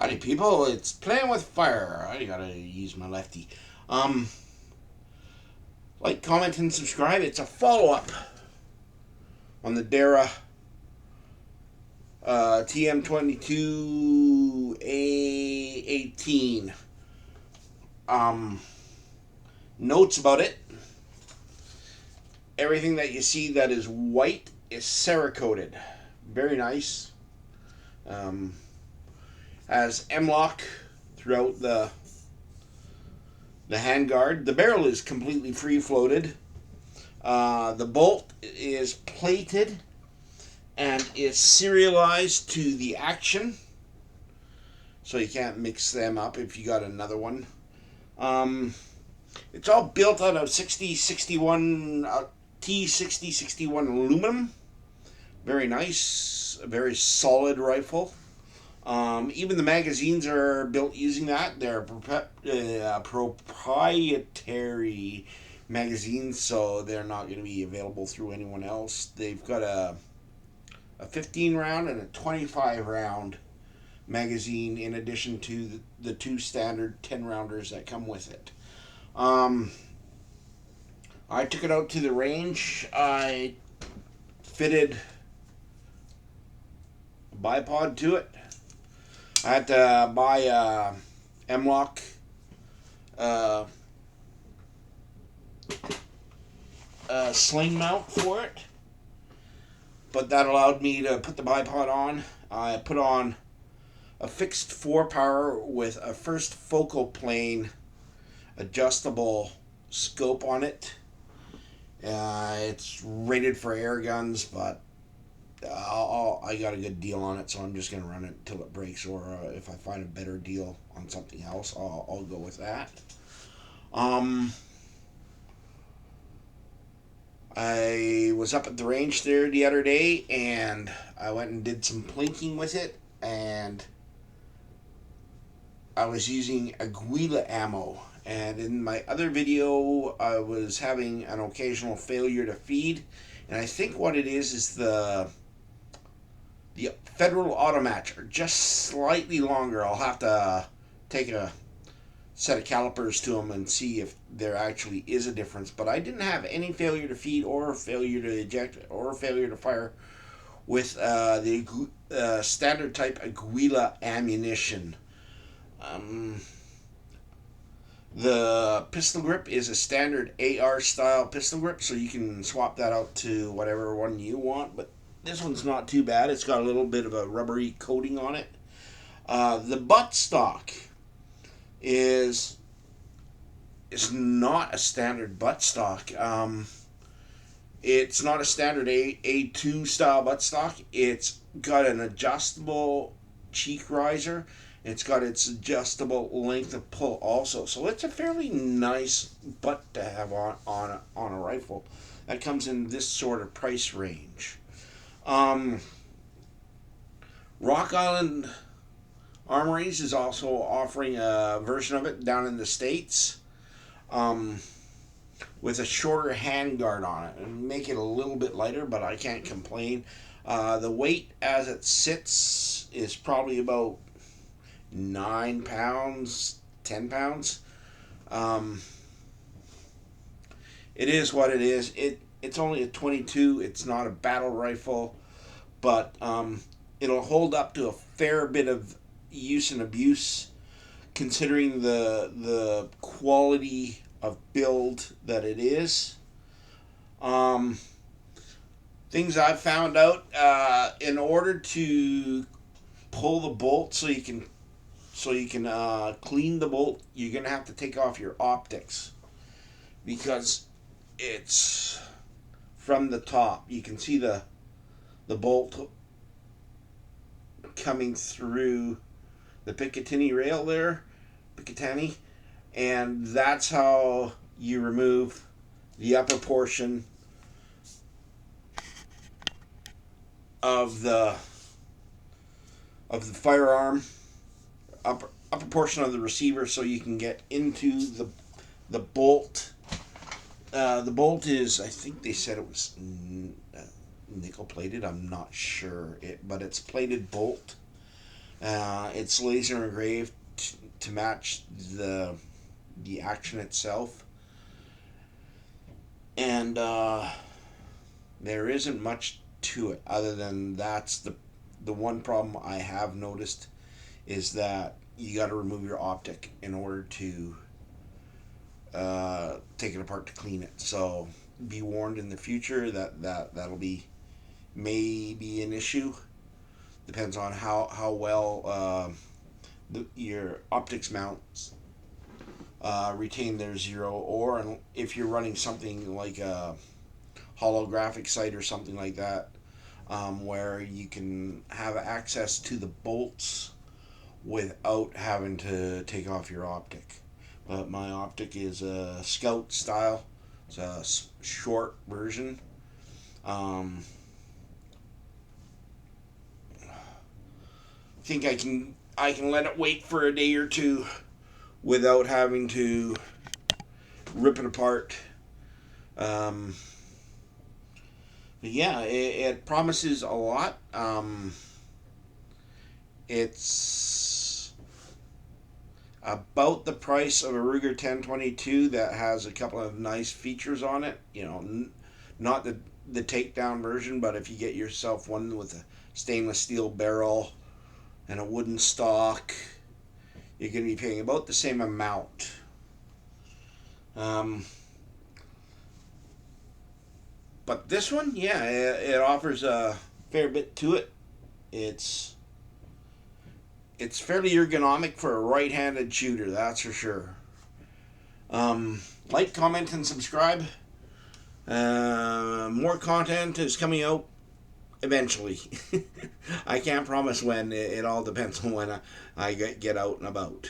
Howdy people, it's Playing with Fire. I gotta use my lefty. Like, comment, and subscribe. It's a follow-up on the Derya TM22 A 18. Notes about it. Everything that you see that is white is Cerakoted. Very nice. Has M-lock throughout the handguard. The barrel is completely free-floated. The bolt is plated and is serialized to the action, so you can't mix them up if you got another one. It's all built out of 6061 T6061 aluminum. Very nice, a very solid rifle. Even the magazines are built using that. They're proprietary magazines, so they're not going to be available through anyone else. They've got a 15 round and a 25 round magazine in addition to the two standard 10 rounders that come with it. I took it out to the range. I fitted a bipod to it. I had to buy a M-lock sling mount for it, but that allowed me to put the bipod on. I put on a fixed 4-power with a first focal plane adjustable scope on it. It's rated for air guns, but I got a good deal on it, so I'm just going to run it until it breaks, or if I find a better deal on something else, I'll go with that. I was up at the range there the other day, and I went and did some plinking with it, and I was using Aguila ammo. And in my other video, I was having an occasional failure to feed, and I think what it is the Federal Automatch are just slightly longer. I'll have to take a set of calipers to them and see if there actually is a difference. But I didn't have any failure to feed or failure to eject or failure to fire with the standard type Aguila ammunition. The pistol grip is a standard AR style pistol grip, so you can swap that out to whatever one you want, but this one's not too bad. It's got a little bit of a rubbery coating on it. The buttstock is not a standard buttstock. It's not a standard A2 style buttstock. It's got an adjustable cheek riser. It's got its adjustable length of pull also. So it's a fairly nice butt to have on a rifle. That comes in this sort of price range. Rock Island Armories is also offering a version of it down in the States with a shorter handguard on it and make it a little bit lighter, but I can't complain. The weight as it sits is probably about 9 pounds, 10 pounds. It is what it is. It's only a 22. It's not a battle rifle, but it'll hold up to a fair bit of use and abuse, considering the quality of build that it is. Things I've found out, in order to pull the bolt so you can clean the bolt, you're gonna have to take off your optics, because it's from the top. You can see the bolt coming through the Picatinny rail there, and that's how you remove the upper portion of the firearm, upper portion of the receiver, so you can get into the bolt. The bolt is, I think they said it was nickel plated. I'm not sure, but it's plated bolt. It's laser engraved to match the action itself, and there isn't much to it other than that's the one problem I have noticed is that you got to remove your optic in order to take it apart to clean it. So be warned in the future that'll be maybe an issue. Depends on how well your optics mounts retain their zero, or if you're running something like a holographic sight or something like that, where you can have access to the bolts without having to take off your optic. But my optic is a Scout style. It's a short version. I think I can let it wait for a day or two without having to rip it apart. Um, but yeah, it promises a lot. It's about the price of a Ruger 1022 that has a couple of nice features on it. Not the takedown version, but if you get yourself one with a stainless steel barrel and a wooden stock, you're going to be paying about the same amount. Um, but this one, yeah, it offers a fair bit to it. It's it's fairly ergonomic for a right-handed shooter, that's for sure. Like, comment, and subscribe. More content is coming out eventually. I can't promise when. It all depends on when I get out and about.